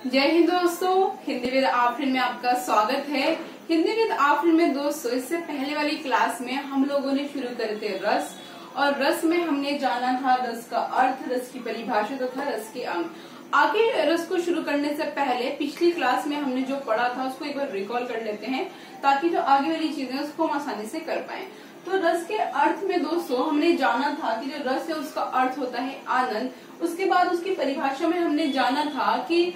जय हिंद दोस्तों, हिंदी विद आफरीन में आपका स्वागत है। हिंदी विद आफरीन में दोस्तों, इससे पहले वाली क्लास में हम लोगों ने शुरू करे थे रस, और रस में हमने जाना था रस का अर्थ, रस की परिभाषा तथा रस के अंग। आगे रस को शुरू करने से पहले पिछली क्लास में हमने जो पढ़ा था उसको एक बार रिकॉल कर लेते हैं, ताकि जो आगे वाली चीजें उसको हम आसानी से कर पाए। तो रस के अर्थ में दोस्तों हमने जाना था कि जो रस है उसका अर्थ होता है आनंद। उसके बाद उसकी परिभाषा में हमने जाना था कि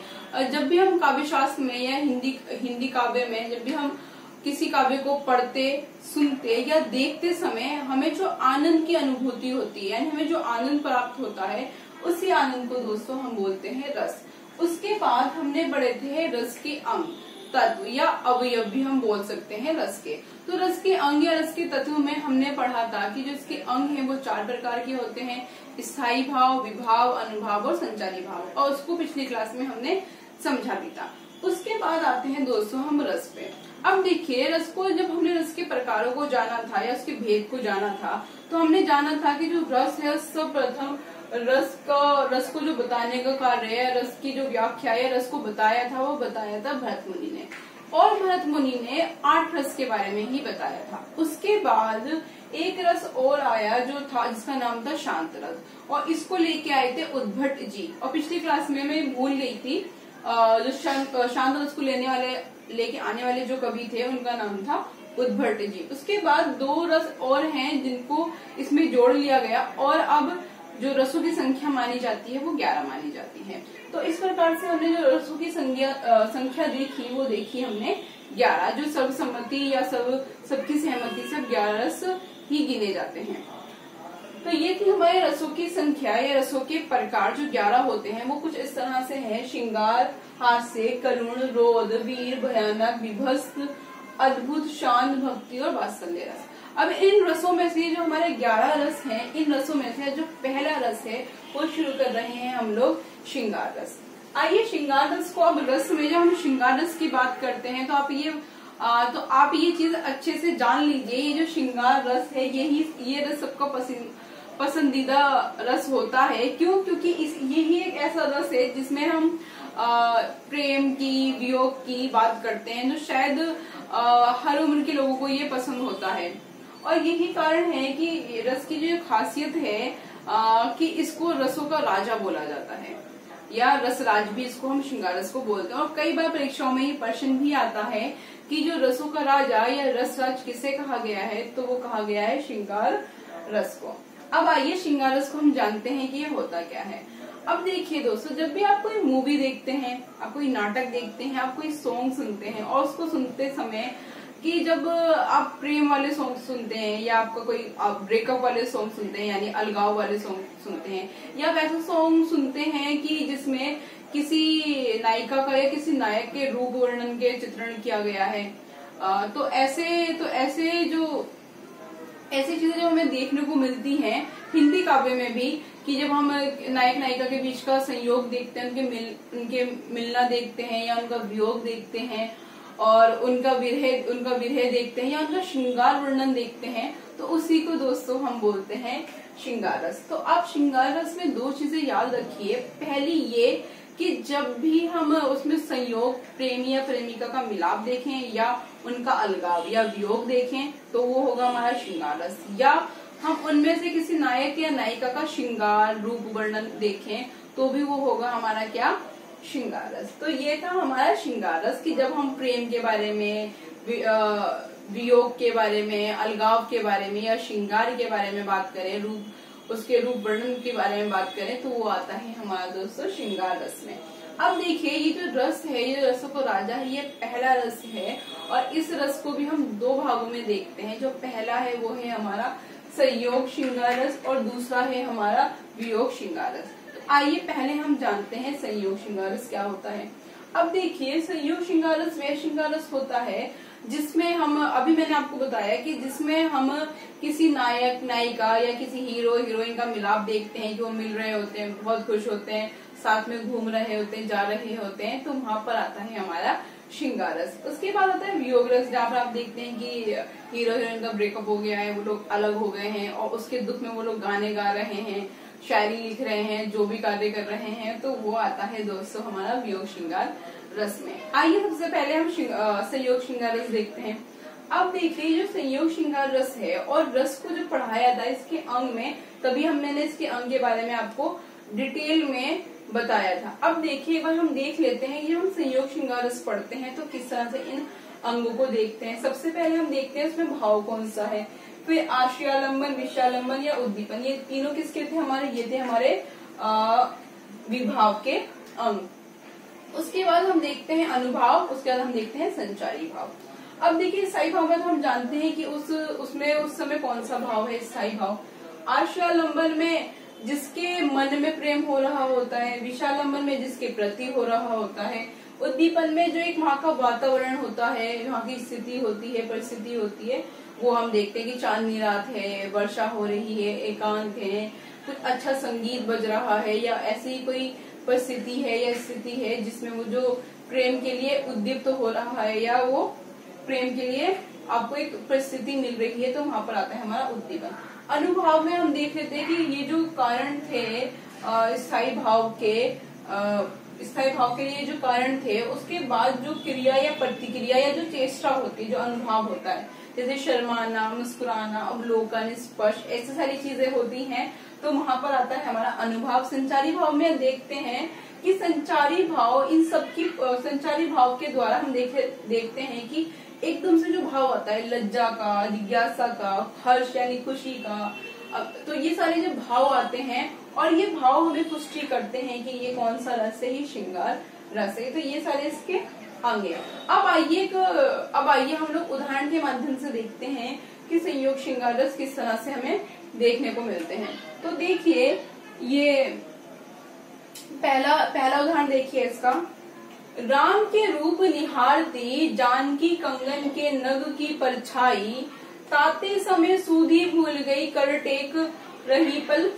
जब भी हम काव्य शास्त्र में या हिंदी काव्य में जब भी हम किसी काव्य को पढ़ते, सुनते या देखते समय हमें जो आनंद की अनुभूति होती है, यानी हमें जो आनंद प्राप्त होता है, उसी आनंद को दोस्तों हम बोलते हैं रस। उसके बाद हमने पढ़े थे रस के अंग, तत्व या अवयव भी हम बोल सकते हैं रस के। तो रस के अंग या रस के तत्व में हमने पढ़ा था कि जो इसके अंग हैं वो 4 प्रकार के होते हैं: स्थायी भाव, विभाव, अनुभाव और संचारी भाव। और उसको पिछली क्लास में हमने समझा भी था। उसके बाद आते हैं दोस्तों हम रस पे। अब देखिए, रस को जब हमने रस के प्रकारों को जाना था या उसके भेद को जाना था, तो हमने जाना था कि जो रस है सर्वप्रथम रस को जो बताने का कार्य है, रस की जो व्याख्या है, रस को बताया था, वो बताया था भरत मुनि ने। और भरत मुनि ने 8 रस के बारे में ही बताया था। उसके बाद एक रस और आया जो था, जिसका नाम था शांत रस, और इसको लेके आए थे उद्भट जी। और पिछली क्लास में मैं भूल गई थी, जो शांत रस को लेके आने वाले जो कवि थे उनका नाम था उद्भट जी। उसके बाद 2 रस और हैं जिनको इसमें जोड़ लिया गया, और अब जो रसों की संख्या मानी जाती है वो 11 मानी जाती है। तो इस प्रकार से हमने जो रसों की संख्या देखी, वो देखी हमने 11, जो सर्वसम्मति या सबकी सहमति से 11 रस ही गिने जाते हैं। तो ये थी हमारे रसों की संख्या या रसों के प्रकार जो 11 होते हैं। वो कुछ इस तरह से हैं: श्रृंगार, हास्य, करुण, रोद, वीर, भयानक, विभत्स, अद्भुत, शांत, भक्ति और वात्सल्य रस। अब इन रसों में से जो हमारे 11 रस हैं, इन रसों में से जो पहला रस है वो शुरू कर रहे हैं हम लोग श्रृंगार रस। आइए श्रृंगार रस को, अब रस में जब हम श्रृंगार रस की बात करते हैं तो आप ये चीज अच्छे से जान लीजिए, ये जो श्रृंगार रस है ये रस सबका पसंदीदा रस होता है। क्यों? क्योंकि यही एक ऐसा रस है जिसमें हम प्रेम की, वियोग की बात करते हैं, जो शायद हर उम्र के लोगों को ये पसंद होता है। और यही कारण है कि रस की जो खासियत है कि इसको रसों का राजा बोला जाता है, या रसराज भी इसको हम श्रृंगार रस को बोलते हैं। और कई बार परीक्षाओं में ये प्रश्न भी आता है कि जो रसों का राजा या रसराज किसे कहा गया है, तो वो कहा गया है श्रृंगार रस को। अब आइए श्रृंगार रस को हम जानते हैं कि ये होता क्या है। अब देखिए दोस्तों, जब भी आप कोई मूवी देखते हैं, आप कोई नाटक देखते हैं, आप कोई सॉन्ग सुनते हैं, और उसको सुनते समय कि जब आप प्रेम वाले सॉन्ग सुनते हैं, या आपका कोई ब्रेकअप वाले सॉन्ग सुनते हैं, यानी अलगाव वाले सॉन्ग सुनते हैं, या वैसे सॉन्ग सुनते हैं कि जिसमें किसी नायिका का या किसी नायक के रूप वर्णन के चित्रण किया गया है, तो ऐसी चीजें जो हमें देखने को मिलती हैं हिंदी काव्य में भी, कि जब हम नायक नायिका के बीच का संयोग देखते हैं, उनके मिलना देखते हैं, या उनका वियोग देखते हैं, और उनका विरह देखते हैं, या उनका श्रृंगार वर्णन देखते हैं, तो उसी को दोस्तों हम बोलते हैं श्रृंगार रस। तो आप श्रृंगार रस में 2 चीजें याद रखिए। पहली ये कि जब भी हम उसमें संयोग, प्रेमी या प्रेमिका का मिलाप देखें, या उनका अलगाव या वियोग देखें, तो वो होगा हमारा श्रृंगार रस। या हम उनमें से किसी नायक या नायिका का श्रृंगार रूप वर्णन देखें, तो भी वो होगा हमारा क्या? श्रृंगार रस। तो ये था हमारा श्रृंगार रस कि जब हम प्रेम के बारे में, वियोग के बारे में, अलगाव के बारे में, या श्रृंगार के बारे में बात करें, उसके रूप वर्णन के बारे में बात करें, तो वो आता है हमारा दोस्तों श्रृंगार रस में। अब देखिए, ये जो रस है, ये रसों को राजा है, ये पहला रस है, और इस रस को भी हम 2 भागों में देखते हैं। जो पहला है वो है हमारा संयोग श्रृंगार रस, और दूसरा है हमारा वियोग श्रृंगार रस। तो आइए पहले हम जानते हैं संयोग श्रृंगार रस क्या होता है। अब देखिए, संयोग श्रृंगार रस वह श्रृंगार रस होता है जिसमें हम, अभी मैंने आपको बताया कि जिसमें हम किसी नायक नायिका या किसी हीरो हीरोइन का मिलाप देखते हैं, कि वो मिल रहे होते हैं, बहुत खुश होते हैं, साथ में घूम रहे होते हैं, जा रहे होते हैं, तो वहां पर आता है हमारा श्रृंगार रस। उसके बाद आता है वियोग रस, जहाँ पर आप देखते हैं कि हीरो हीरोइन का ब्रेकअप हो गया है, वो लोग अलग हो गए हैं, और उसके दुख में वो लोग गाने गा रहे हैं, शायरी लिख रहे हैं, जो भी कार्य कर रहे हैं, तो वो आता है दोस्तों हमारा वियोग श्रृंगार रस में। आइए सबसे पहले हम संयोग श्रृंगार रस देखते हैं। अब देखिए जो संयोग श्रृंगार रस है और रस को जो पढ़ाया था इसके अंग में, तभी मैंने इसके अंग के बारे में आपको डिटेल में बताया था। अब देखिए एक बार हम देख लेते हैं कि हम संयोग श्रृंगार रस पढ़ते हैं तो किस तरह से इन अंगों को देखते हैं। सबसे पहले हम देखते हैं इसमें भाव कौन सा है, फिर आश्रयालंबन, विषयालंबन या उद्दीपन, ये तीनों किसके थे हमारे, ये थे हमारे विभाव के अंग। उसके बाद हम देखते हैं अनुभाव, उसके बाद हम देखते हैं संचारी भाव। अब देखिए स्थायी भाव में तो हम जानते हैं कि उसमें उस समय कौन सा भाव है, स्थायी भाव। आश्रयालंबन में जिसके मन में प्रेम हो रहा होता है, विषयालंबन में जिसके प्रति हो रहा होता है, उद्दीपन में जो एक वहाँ का वातावरण होता है, वहाँ की स्थिति होती है, परिस्थिति होती है, वो हम देखते हैं कि चांदनी रात है, वर्षा हो रही है, एकांत है, कुछ अच्छा संगीत बज रहा है, या ऐसी कोई परिस्थिति है या स्थिति है जिसमें वो जो प्रेम के लिए उद्दीप्त हो रहा है या वो प्रेम के लिए आपको एक परिस्थिति मिल रही है, तो वहाँ पर आता है हमारा उद्दीपन। अनुभाव में हम देख लेते हैं कि ये जो कारण थे स्थायी भाव के लिए जो कारण थे, उसके बाद जो क्रिया या प्रतिक्रिया या जो चेष्टा होती है, जो अनुभाव होता है, जैसे शर्माना, मुस्कुराना, अवलोकन, स्पर्श, ऐसी सारी चीजें होती हैं, तो वहां पर आता है हमारा अनुभाव। संचारी भाव में देखते हैं कि संचारी भाव, इन सब की संचारी भाव के द्वारा हम देखते हैं कि एकदम से जो भाव आता है, लज्जा का, जिज्ञासा का, हर्ष यानी खुशी का, तो ये सारे जो भाव आते हैं और ये भाव हमें पुष्टि करते हैं कि ये कौन सा रस है, ये श्रृंगार रस है। तो ये सारे इसके अंग हैं। अब आइए हम लोग उदाहरण के माध्यम से देखते हैं कि संयोग श्रृंगार रस किस तरह से हमें देखने को मिलते हैं। तो देखिए ये पहला उदाहरण देखिए इसका। राम के रूप निहारती, जानकी कंगन के नग की परछाई, ताते समय सूधी भूल गई, कर टेक रही पल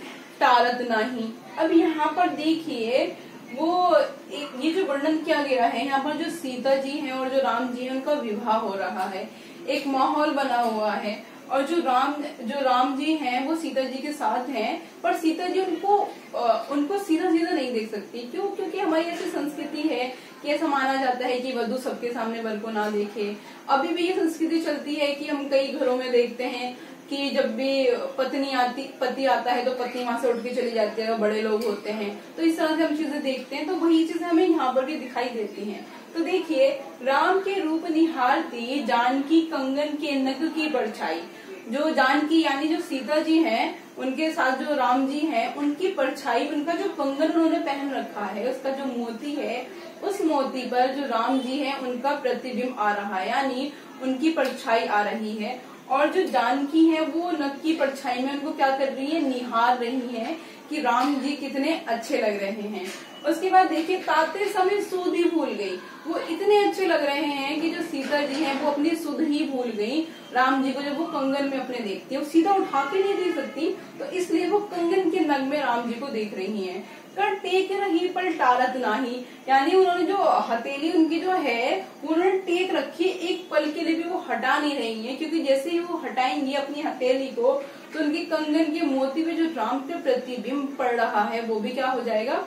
टारत नहीं। अब यहाँ पर देखिए ये जो वर्णन किया गया है, यहाँ पर जो सीता जी हैं और जो राम जी हैं उनका विवाह हो रहा है, एक माहौल बना हुआ है, और जो राम जी हैं वो सीता जी के साथ हैं, पर सीता जी उनको सीधा सीधा नहीं देख सकती। क्यों? क्योंकि हमारी ऐसी संस्कृति है कि ऐसा माना जाता है कि वधू सबके सामने वर को ना देखे। अभी भी ये संस्कृति चलती है कि हम कई घरों में देखते हैं कि जब भी पति आता है तो पत्नी वहां से उठ के चली जाती है, बड़े लोग होते हैं, तो इस तरह से हम चीजें देखते हैं। तो वही चीजें हमें यहाँ पर भी दिखाई देती हैं। तो देखिए, राम के रूप निहारती, जानकी कंगन के नग की परछाई, जो जानकी यानी जो सीता जी हैं, उनके साथ जो राम जी हैं, उनकी परछाई, उनका जो कंगन उन्होंने पहन रखा है, उसका जो मोती है, उस मोती पर जो राम जी हैं उनका प्रतिबिंब आ रहा है, यानी उनकी परछाई आ रही है। और जो जानकी है वो नग की परछाई में उनको क्या कर रही है, निहार रही है कि राम जी कितने अच्छे लग रहे हैं। उसके बाद देखिए, ताते समय सुध ही भूल गई, वो इतने अच्छे लग रहे हैं कि जो सीता जी हैं वो अपनी सुध ही भूल गई। राम जी को जब वो कंगन में अपने देखती है, वो सीधा उठा के नहीं देख सकती, तो इसलिए वो कंगन के नग में राम जी को देख रही हैं। कर टेक रही पर टारत नाही, यानी उन्होंने जो हथेली उनकी जो है उन्होंने टेक रखी, एक पल के लिए भी वो हटा नहीं रही है, क्योंकि जैसे ही वो हटाएंगी अपनी हथेली को तो उनकी कंगन के मोती पे जो राम के प्रतिबिंब पड़ रहा है वो भी क्या हो जाएगा,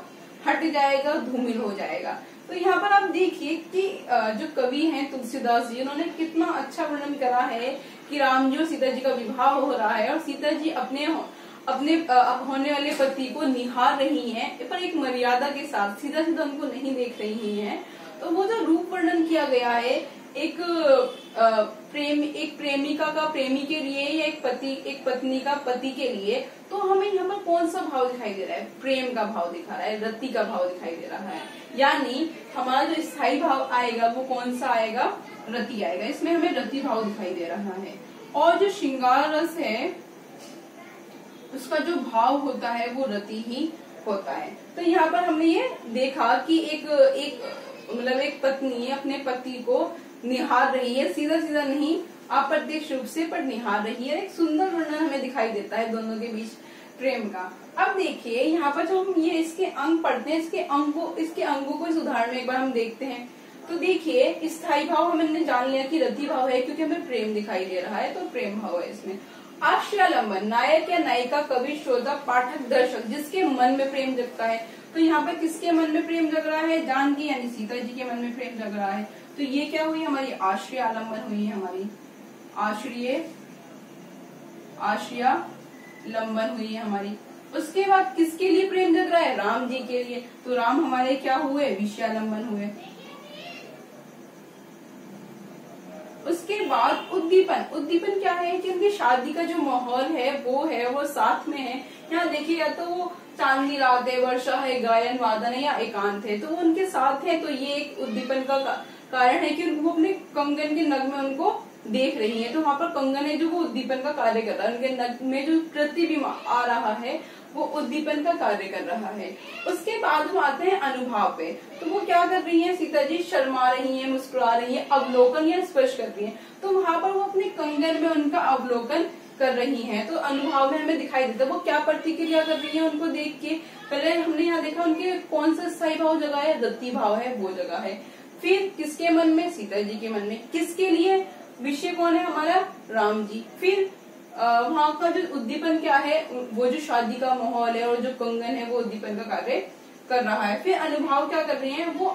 हट जाएगा, धूमिल हो जाएगा। तो यहाँ पर आप देखिए कि जो कवि हैं तुलसीदास जी, उन्होंने कितना अच्छा वर्णन करा है कि राम जी और सीता जी का विवाह हो रहा है और सीता जी अपने होने वाले पति को निहार रही हैं, पर एक मर्यादा के साथ, सीधा सीधा उनको नहीं देख रही हैं। तो वो जो रूप वर्णन किया गया है, एक प्रेमिका का प्रेमी के लिए या एक पत्नी का पति के लिए, तो हमें यहाँ पर कौन सा भाव दिखाई दे रहा है, प्रेम का भाव दिखा रहा है, रति का भाव दिखाई दे रहा है। यानी हमारा जो स्थायी भाव आएगा वो कौन सा आएगा, रति आएगा। इसमें हमें रति भाव दिखाई दे रहा है। और जो श्रृंगार रस है उसका जो भाव होता है वो रति ही होता है। तो यहाँ पर हमने ये देखा कि एक पत्नी अपने पति को निहार रही है, सीधा सीधा नहीं, अप्रत्यक्ष रूप से, पर निहार रही है। एक सुंदर वर्णन हमें दिखाई देता है दोनों के बीच प्रेम का। अब देखिए यहाँ पर जो हम ये इसके अंग पढ़ते हैं, इसके अंगों को इस उदाहरण में एक बार हम देखते हैं। तो देखिए, स्थायी भाव हमने जान लिया कि रति भाव है, क्योंकि हमें प्रेम दिखाई दे रहा है, तो प्रेम भाव है इसमें। आश्रयालंबन, नायक या नायिका, कवि, श्रोता, पाठक, दर्शक, जिसके मन में प्रेम जगता है। तो यहाँ पर किसके मन में प्रेम जग रहा है? जानकी यानी सीता जी के मन में प्रेम जग रहा है। तो ये क्या हुई? हमारी आश्रयालंबन हुई है, हमारी आश्रयालंबन हुई है हमारी। उसके बाद किसके लिए प्रेम जग रहा है? राम जी के लिए। तो राम हमारे क्या हुए? विषयालंबन हुए। उसके बाद उद्दीपन। उद्दीपन क्या है कि उनकी शादी का जो माहौल है वो साथ में है। यहाँ देखिए, या तो वो चांदनी रात है, वर्षा है, गायन वादन है या एकांत है, तो वो उनके साथ है। तो ये एक उद्दीपन का कारण है कि वो अपने कंगन के नग में उनको देख रही है। तो वहाँ पर कंगन है जो वो उद्दीपन का कार्य कर रहा है। उनके नग में जो प्रतिबिंब आ रहा है वो उद्दीपन का कार्य कर रहा है। उसके बाद हम आते हैं अनुभाव पे। तो वो क्या कर रही है? सीता जी शर्मा रही है, मुस्कुरा रही है, अवलोकन या स्पर्श कर रही है। तो वहाँ पर वो अपने कंगन में उनका अवलोकन कर रही हैं। तो अनुभाव में हमें दिखाई देता है वो क्या प्रतिक्रिया कर रही है उनको देख के। पहले हमने यहाँ देखा उनके कौन सा स्थायी भाव जगह है? रति भाव है, वो जगह है। फिर किसके मन में? सीता जी के मन में। किसके लिए? विषय कौन है हमारा? राम जी। फिर वहाँ का जो उद्दीपन क्या है? वो जो शादी का माहौल है और जो कंगन है वो उद्दीपन का कार्य कर रहा है। फिर अनुभाव क्या कर रही है वो?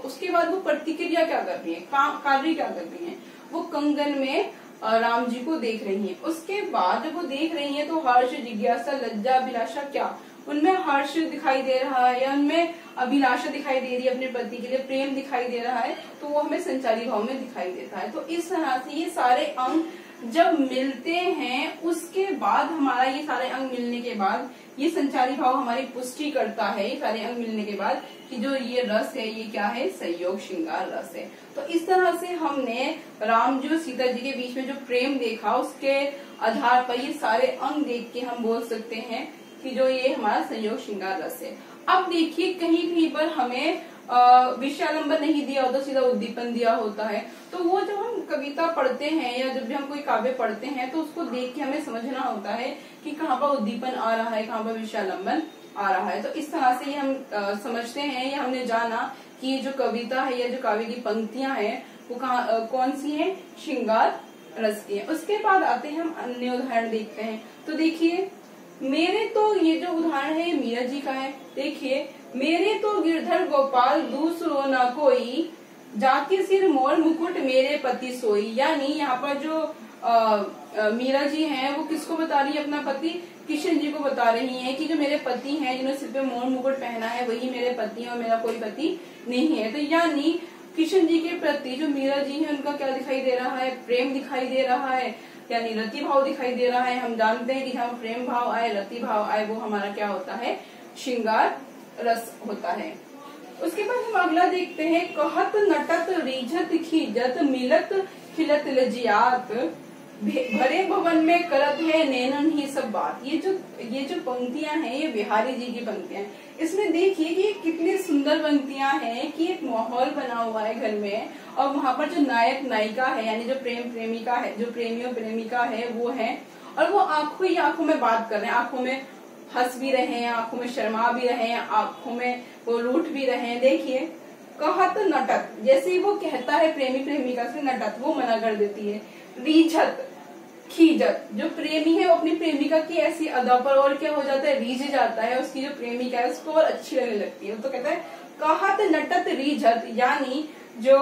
उसके बाद वो प्रतिक्रिया क्या कर रही है? कार्य क्या कर रही है? वो कंगन में राम जी को देख रही है। उसके बाद जब वो देख रही है तो हर्ष, जिज्ञासा, लज्जा, अभिलाषा, क्या उनमें हर्ष दिखाई दे रहा है या उनमें अभिलाषा दिखाई दे रही है? अपने पति के लिए प्रेम दिखाई दे रहा है, तो वो हमें संचारी भाव में दिखाई देता है। तो इस तरह से ये सारे अंग जब मिलते हैं, उसके बाद हमारा ये सारे अंग मिलने के बाद ये संचारी भाव हमारी पुष्टि करता है। ये सारे अंग मिलने के बाद कि जो ये रस है ये क्या है? संयोग श्रृंगार रस है। तो इस तरह से हमने राम जी और सीता जी के बीच में जो प्रेम देखा, उसके आधार पर ये सारे अंग देख के हम बोल सकते हैं कि जो ये हमारा संयोग श्रृंगार रस है। अब देखिए, कहीं कहीं पर हमें विषयालंबन नहीं दिया होता, सीधा उद्दीपन दिया होता है। तो वो जब हम कविता पढ़ते हैं या जब भी हम कोई काव्य पढ़ते हैं तो उसको देख के हमें समझना होता है कि कहाँ पर उद्दीपन आ रहा है, कहाँ पर विषयालंबन आ रहा है। तो इस तरह से ये हम समझते हैं या हमने जाना कि ये जो कविता है या जो काव्य की पंक्तियां हैं वो कौन सी हैं? श्रृंगार रस की है। उसके बाद आते हैं हम अन्य उदाहरण देखते हैं। तो देखिए, मेरे तो ये जो उदाहरण है ये मीरा जी का है। देखिए, मेरे तो गिरधर गोपाल दूसरो ना कोई, जाके सिर मोर मुकुट मेरे पति सोई। यानी यहाँ पर जो मीरा जी हैं वो किसको बता रही है? अपना पति किशन जी को बता रही हैं कि जो मेरे पति हैं जिन्होंने सिर पे मोर मुकुट पहना है वही मेरे पति हैं और मेरा कोई पति नहीं है। तो यानी किशन जी के प्रति जो मीरा जी है उनका क्या दिखाई दे रहा है? प्रेम दिखाई दे रहा है, यानी रति भाव दिखाई दे रहा है। हम जानते हैं कि जहाँ प्रेम भाव आए, रति भाव आए, वो हमारा क्या होता है? श्रृंगार रस होता है। उसके बाद हम अगला देखते हैं, कहत नटत रीझत खीजत मिलत खिलत लजियात, भरे भवन में करत है नैनन ही सब बात। ये जो पंक्तियां हैं ये बिहारी जी की पंक्तियां हैं। इसमें देखिए कि कितनी सुंदर पंक्तियां हैं कि एक माहौल बना हुआ है घर में और वहाँ पर जो नायक नायिका है यानी जो प्रेम प्रेमिका है, जो प्रेमी और प्रेमिका है वो है, और वो आंखों ही आंखों में बात कर रहे हैं। आंखों में हंस भी रहे हैं, आंखों में शर्मा भी रहे हैं, आंखों में वो रूठ भी रहे हैं। देखिए, कहत नटत, जैसे ही वो कहता है प्रेमी प्रेमिका से नटत, वो मना कर देती है। रीझत खीजत, जो प्रेमी है वो अपनी प्रेमिका की ऐसी अदा पर और क्या हो जाता है? रीझ जाता है। उसकी जो प्रेमिका है उसको और अच्छी लगने लगती है। तो कहता है कहत नटत रीझत, यानी जो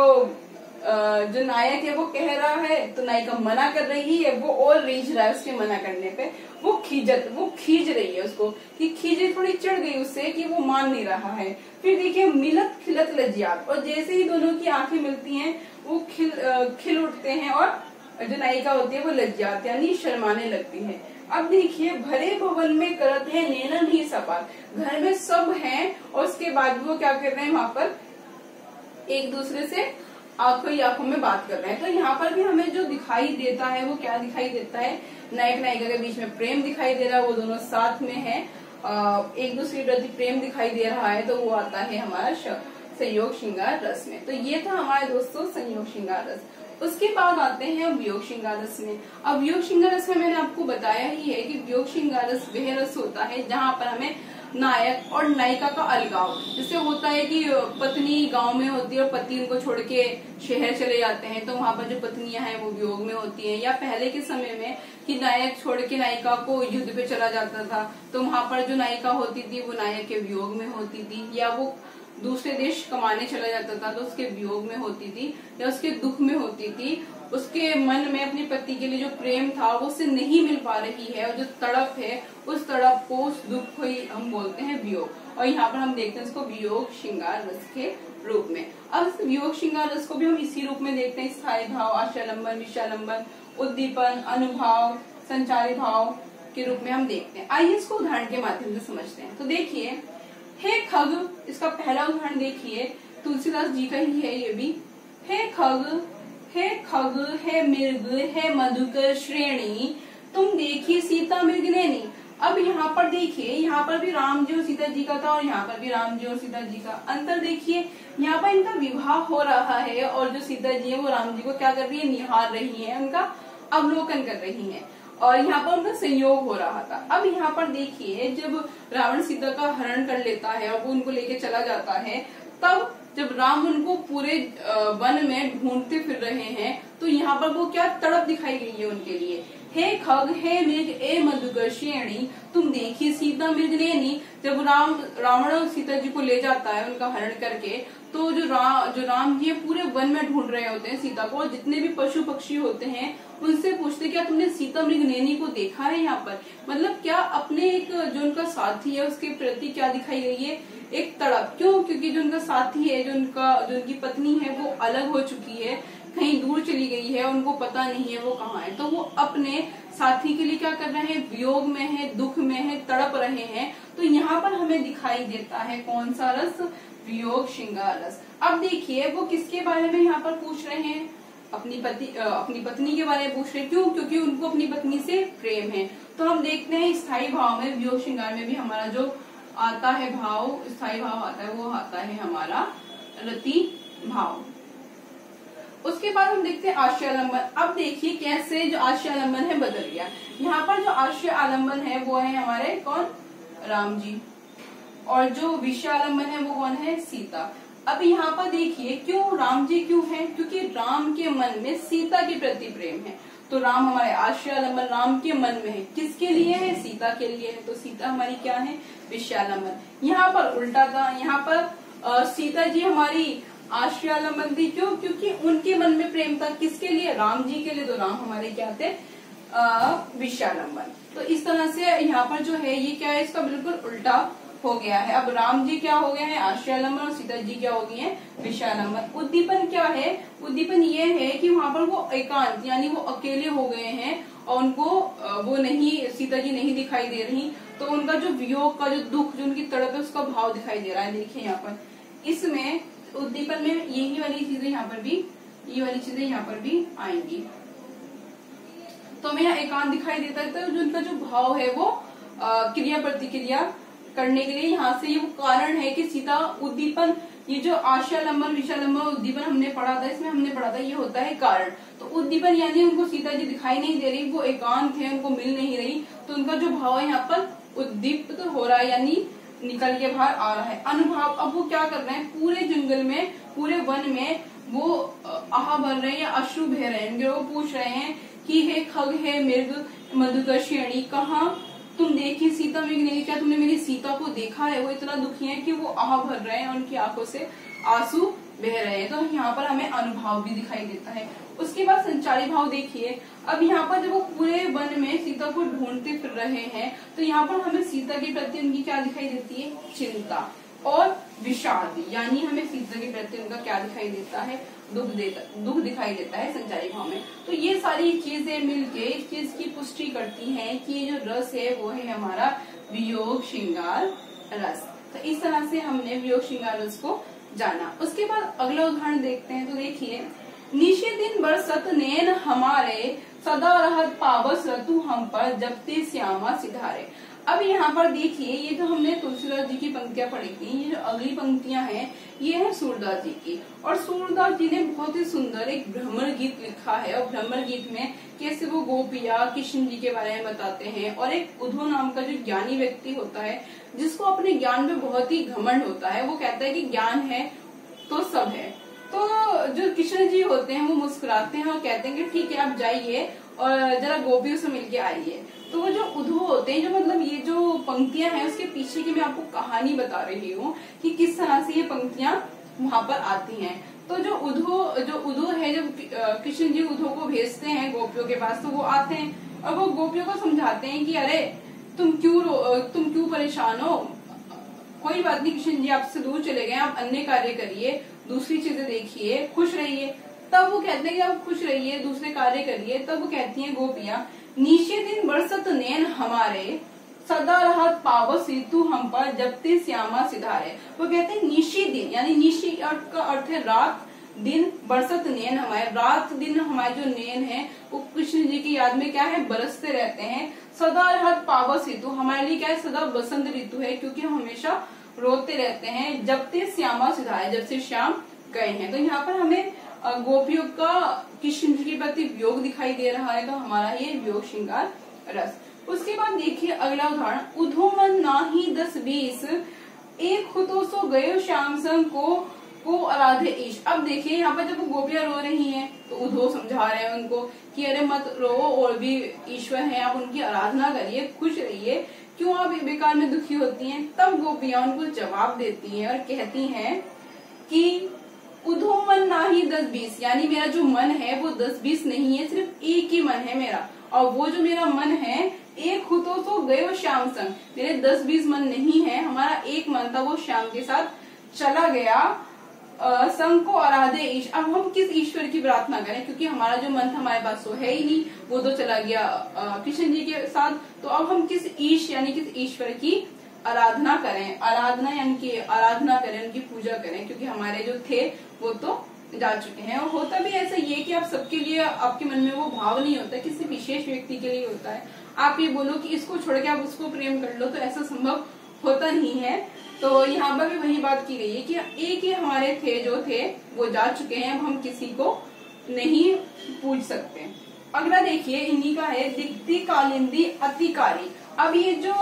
नायक है वो कह रहा है तो नायिका मना कर रही है, वो और रीझ रहा है उसके मना करने पे। वो खींच रही है उसको कि खींचे थोड़ी चढ़ गई उससे कि वो मान नहीं रहा है। फिर देखिए, मिलत खिलत लज्जात, और जैसे ही दोनों की आंखें मिलती हैं वो खिल उठते हैं और जो नायिका होती है वो लज्जात यानी शर्माने लगती है। अब देखिए, भरे भवन में करत है नैनन ही सपाट, घर में सब हैं और उसके बाद वो क्या कर रहे हैं? वहाँ पर एक दूसरे से आंखों ही आंखों में बात कर रहे हैं। तो यहाँ पर भी हमें जो दिखाई देता है वो क्या दिखाई देता है? नायक नायिका के बीच में प्रेम दिखाई दे रहा है, वो दोनों साथ में है, एक दूसरे के प्रति प्रेम दिखाई दे रहा है। तो वो आता है हमारा संयोग श्रृंगार रस में। तो ये था हमारे दोस्तों संयोग श्रृंगार रस। उसके बाद आते हैं वियोग श्रृंगार रस में। अब वियोग श्रृंगार रस में मैंने आपको बताया ही है कि वियोग श्रृंगार रस वह रस होता है जहाँ पर हमें नायक और नायिका का अलगाव। जैसे होता है कि पत्नी गांव में होती है और पति उनको छोड़ के शहर चले जाते हैं, तो वहां पर जो पत्नियां हैं वो वियोग में होती हैं। या पहले के समय में कि नायक छोड़ के नायिका को युद्ध पे चला जाता था, तो वहां पर जो नायिका होती थी वो नायक के वियोग में होती थी। या वो दूसरे देश कमाने चला जाता था तो उसके वियोग में होती थी या उसके दुख में होती थी। उसके मन में अपने पति के लिए जो प्रेम था वो उससे नहीं मिल पा रही है, और जो तड़प है उस तड़प को, उस दुख को ही हम बोलते हैं वियोग। और यहाँ पर हम देखते हैं इसको वियोग श्रृंगार रस के रूप में। अब इस वियोग श्रृंगार रस को भी हम इसी रूप में देखते हैं, स्थायी भाव, आशालंबन, विषालंबन, उद्दीपन, अनुभाव, संचारी भाव के रूप में हम देखते हैं। आइए इसको उदाहरण के माध्यम से समझते हैं। तो देखिए, हे खग, इसका पहला उदाहरण देखिए, तुलसीदास जी का ही है ये भी। हे खग, हे खग, हे मृग, हे मधुकर श्रेणी, तुम देखिए सीता मृग नैनी। अब यहाँ पर देखिए, यहाँ पर भी राम जी और सीता जी का था और यहाँ पर भी राम जी और सीता जी का अंतर देखिए। यहाँ पर इनका विवाह हो रहा है और जो सीता जी है वो राम जी को क्या कर रही है, निहार रही है, उनका अवलोकन कर रही है और यहाँ पर उनका संयोग हो रहा था। अब यहाँ पर देखिए, जब रावण सीता का हरण कर लेता है और वो उनको लेके चला जाता है, तब जब राम उनको पूरे वन में ढूंढते फिर रहे हैं, तो यहाँ पर वो क्या तड़प दिखाई गई है उनके लिए। हे खग, हे मृग, ए मधुकर श्रेणी, तुम देखिए सीता मृग नैनी। जब रावण सीता जी को ले जाता है उनका हरण करके, तो जो राम जी पूरे वन में ढूंढ रहे होते हैं सीता को, और जितने भी पशु पक्षी होते हैं उनसे पूछते क्या तुमने सीता मृग नैनी को देखा है। यहाँ पर मतलब क्या अपने एक जो उनका साथी है उसके प्रति क्या दिखाई गई है, एक तड़प। क्यों? क्योंकि जो उनका साथी है, जो उनकी पत्नी है वो अलग हो चुकी है, कहीं दूर चली गई है, उनको पता नहीं है वो कहाँ है, तो वो अपने साथी के लिए क्या कर रहे हैं, वियोग में है, दुख में है, तड़प रहे हैं। तो यहाँ पर हमें दिखाई देता है कौन सा रस, वियोग श्रृंगार रस। अब देखिए, वो किसके बारे में यहाँ पर पूछ रहे हैं, अपनी पत्नी के बारे में पूछ रहे हैं। क्यों? क्योंकि उनको अपनी पत्नी से प्रेम है। तो हम देखते हैं स्थायी भाव में, वियोग श्रृंगार में भी हमारा जो आता है भाव, स्थायी भाव आता है, वो आता है हमारा रति भाव। उसके बाद हम देखते हैं आश्रय आलम्बन। अब देखिए कैसे जो आश्रय आलम्बन है बदल गया। यहाँ पर जो आश्रय आलम्बन है वो है हमारे कौन, राम जी, और जो विषय आलम्बन है वो कौन है, सीता। अब यहाँ पर देखिए क्यों राम जी क्यों है, क्योंकि राम के मन में सीता के प्रति प्रेम है। तो राम हमारे आश्रय आलम्बन राम के मन में है, किसके लिए है, सीता के लिए है। तो सीता हमारी क्या है, विषय आलम्बन। यहाँ पर उल्टा था, यहाँ पर सीता जी हमारी आश्रय आलम्बन थी। क्यों? क्योंकि उनके मन में प्रेम था, किसके लिए, राम जी के लिए। तो राम हमारे क्या थे, विषय आलम्बन। तो इस तरह से यहाँ पर जो है ये क्या है, इसका बिल्कुल उल्टा हो गया है। अब राम जी क्या हो गए हैं, आश्रय आलम्बन, और सीता जी क्या हो गई हैं, विषय आलम्बन। उद्दीपन क्या है, उद्दीपन ये है कि वहाँ पर वो एकांत यानी वो अकेले हो गए हैं और उनको वो नहीं, सीता जी नहीं दिखाई दे रही, तो उनका जो वियोग का जो दुख, जो उनकी तड़प है उसका भाव दिखाई दे रहा है। देखिए यहाँ पर इसमें उद्दीपन में यही वाली चीजें यहाँ पर भी, ये वाली चीजें यहाँ पर भी आएंगी। तो हमें यहाँ एकांत दिखाई देता है, तो जो उनका जो भाव है वो क्रिया प्रतिक्रिया करने के लिए, यहाँ से ये वो कारण है कि सीता उद्दीपन, ये जो आशालंबन, विषालंबन, उद्दीपन हमने पढ़ा था, इसमें हमने पढ़ा था ये होता है कारण। तो उद्दीपन यानी उनको सीता जी दिखाई नहीं दे रही, वो एकांत है, उनको मिल नहीं रही, तो उनका जो भाव है यहाँ पर उद्दीपित हो रहा है, यानी निकल के बाहर आ रहा है। अनुभाव, अब वो क्या कर रहे हैं, पूरे जंगल में, पूरे वन में वो आह भर रहे हैं या अश्रु बह रहे हैं। वो पूछ रहे हैं कि हे खग, हे मृग, मधुकर श्रेणी, कहाँ तुम देखी सीता मृग नैनी, क्या तुमने मेरी सीता को देखा है। वो इतना दुखी है कि वो आह भर रहे हैं, उनकी आंखों से आंसू बह रहे हैं। तो यहाँ पर हमें अनुभाव भी दिखाई देता है। उसके बाद संचारी भाव देखिए, अब यहाँ पर जब वो पूरे वन में सीता को ढूंढते फिर रहे हैं, तो यहाँ पर हमें सीता के प्रति उनकी क्या दिखाई देती है, चिंता और विषाद, यानी हमें सीता के प्रति उनका क्या दिखाई देता है, दुख दिखाई देता है संचारी भाव में। तो ये सारी चीजें मिलके इस चीज की पुष्टि करती हैं कि ये जो रस है वो है हमारा वियोग श्रृंगार रस। तो इस तरह से हमने वियोग श्रृंगार रस को जाना। उसके बाद अगला उदाहरण देखते हैं। तो देखिए, निशे दिन बरसत नैन हमारे, सदा रहत पावस ऋतु हम पर, जबते श्यामा सिधारे। अब यहाँ पर देखिए, ये जो हमने तुलसीदास जी की पंक्तियां पढ़ी थी, ये जो अगली पंक्तियां हैं ये है सूरदास जी की। और सूरदास जी ने बहुत ही सुंदर एक भ्रमर गीत लिखा है, और भ्रमर गीत में कैसे वो गोपिया कृष्ण जी के बारे में बताते हैं। और एक उद्धव नाम का जो ज्ञानी व्यक्ति होता है, जिसको अपने ज्ञान में बहुत ही घमंड होता है, वो कहता है कि ज्ञान है तो सब है। तो जो कृष्ण जी होते हैं वो मुस्कुराते हैं और कहते हैं कि ठीक है, आप जाइए और जरा गोपियों से मिलके आइए। तो वो जो उद्धव होते हैं, जो मतलब ये जो पंक्तियां हैं उसके पीछे की मैं आपको कहानी बता रही हूँ कि किस तरह से ये पंक्तियां वहां पर आती हैं। तो जो उद्धव है, जब कृष्ण जी उद्धव को भेजते हैं गोपियों के पास, तो वो आते हैं और वो गोपियों को समझाते हैं कि अरे तुम क्यों परेशान हो, कोई बात नहीं, कृष्ण जी आपसे दूर चले गए, आप अन्य कार्य करिए, दूसरी चीजें देखिए, खुश रहिए। तब वो कहते हैं कि आप खुश रहिए, दूसरे कार्य करिए। तब वो कहती हैं गोपियां, नीचे दिन बरसत नैन हमारे, सदा रहत पावसी तू हम पर, जबते श्यामा सिधारे। वो कहते हैं निशी दिन, यानी निशी का अर्थ है रात, दिन, बरसत नैन हमारे, रात दिन हमारे जो नैन है वो कृष्ण जी की याद में क्या है, बरसते रहते हैं। सदा रहत पावस ऋतु, हमारे लिए क्या है, सदा बसंत ऋतु है, क्योंकि हम हमेशा रोते रहते हैं। जब ते श्यामा सिधारे, जब से श्याम गए हैं। तो यहाँ पर हमें गोपियों का कृष्ण जी के प्रति वियोग दिखाई दे रहा है, तो हमारा ये वियोग श्रृंगार रस। उसके बाद देखिए अगला उदाहरण, उधो मन नाही 10-20, एक खुतो सो गयो श्याम संग को आराधे ईश। अब देखिए यहाँ पर जब वो गोपियां रो रही हैं तो उद्धव समझा रहे हैं उनको कि अरे मत रो, और भी ईश्वर हैं, आप उनकी आराधना करिए, खुश रहिए, क्यों आप बेकार में दुखी होती हैं। तब गोपियां उनको जवाब देती हैं और कहती हैं कि उद्धव मन नाही 10-20, यानी मेरा जो मन है वो 10-20 नहीं है, सिर्फ एक ही मन है मेरा, और वो जो मेरा मन है एक खुतो सो गयो श्याम संग, मेरे 10-20 मन नहीं है, हमारा एक मन था वो श्याम के साथ चला गया। संग को आराधे ईश, अब हम किस ईश्वर की प्रार्थना करें, क्योंकि हमारा जो मन था हमारे पास वो है ही नहीं, वो तो चला गया कृष्ण जी के साथ। तो अब हम किस ईश्वर की आराधना करें, आराधना यानी कि आराधना करें, उनकी पूजा करें, क्योंकि हमारे जो थे वो तो जा चुके हैं। और होता भी ऐसा ये कि आप सबके लिए, आपके मन में वो भाव नहीं होता, किसी विशेष व्यक्ति के लिए होता है। आप ये बोलो कि इसको छोड़ के आप उसको प्रेम कर लो, तो ऐसा संभव होता नहीं है। तो यहाँ पर भी वही बात की गई है कि एक ही हमारे जो थे वो जा चुके हैं, अब हम किसी को नहीं पूछ सकते। अगला देखिए इन्हीं का है, दिखती कालिंदी अतिकारी। अब ये जो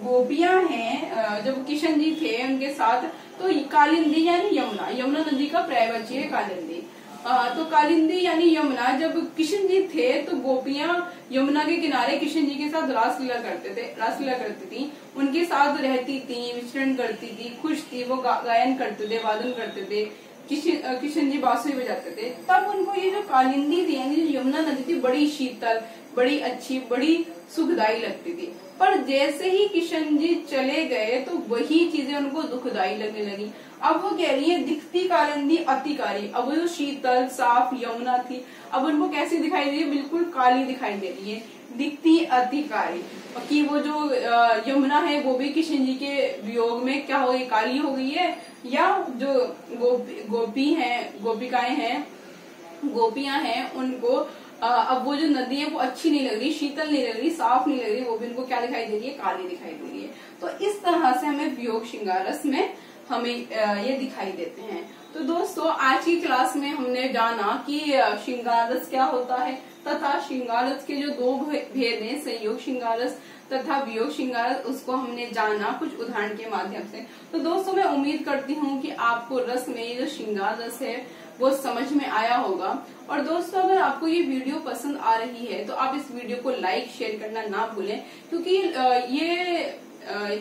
गोपियां हैं, जब किशन जी थे उनके साथ, तो कालिंदी यानी यमुना नदी का पर्यायवाची है कालिंदी। तो कालिंदी यानी यमुना, जब किशन जी थे तो गोपियां यमुना के किनारे किशन जी के साथ रासलीला करती थी, उनके साथ रहती थी, विचरण करती थी, खुश थी, वो गायन करते थे, वादन करते थे, किशन जी बांसुरी बजाते थे। तब उनको ये जो कालिंदी थी यानी जो यमुना नदी थी, बड़ी शीतल, बड़ी अच्छी, बड़ी सुखदायी लगती थी। पर जैसे ही किशन जी चले गए तो वही चीजें उनको दुखदायी लगने लगी। अब वो कह रही है दिखती कालिंदी अतिकारी, अब वो जो शीतल साफ यमुना थी अब उनको कैसी दिखाई दे रही है, बिल्कुल काली दिखाई दे रही है, दिखती अतिकारी। कि वो जो यमुना है वो भी किशन जी के वियोग में क्या हो गई, काली हो गई है, या जो गोपियां हैं उनको अब वो जो नदी है वो अच्छी नहीं लग रही, शीतल नहीं लग रही, साफ नहीं लग रही, वो भी उनको क्या दिखाई दे रही है, काली दिखाई दे रही है। तो इस तरह से हमें वियोग श्रृंगार रस में हमें ये दिखाई देते हैं। तो दोस्तों आज की क्लास में हमने जाना कि श्रृंगार रस क्या होता है, तथा श्रृंगार रस के जो दो भेद हैं, संयोग श्रृंगार रस तथा वियोग श्रृंगार रस, उसको हमने जाना कुछ उदाहरण के माध्यम से। तो दोस्तों मैं उम्मीद करती हूँ कि आपको रस में ये जो श्रृंगार रस है वो समझ में आया होगा। और दोस्तों अगर आपको ये वीडियो पसंद आ रही है तो आप इस वीडियो को लाइक शेयर करना ना भूलें, क्योंकि ये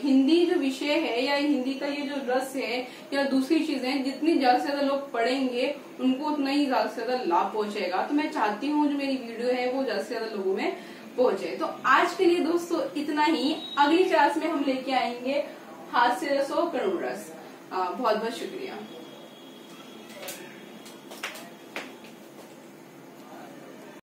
हिंदी जो विषय है या हिंदी का ये जो रस है या दूसरी चीजें जितनी ज्यादा से ज्यादा लोग पढ़ेंगे उनको उतना ही ज्यादा से ज्यादा लाभ पहुंचेगा। तो मैं चाहती हूँ जो मेरी वीडियो है वो ज्यादा से ज्यादा लोगों में पहुंचे। तो आज के लिए दोस्तों इतना ही, अगली क्लास में हम लेके आएंगे हास्य रस और करुण रस। बहुत बहुत शुक्रिया।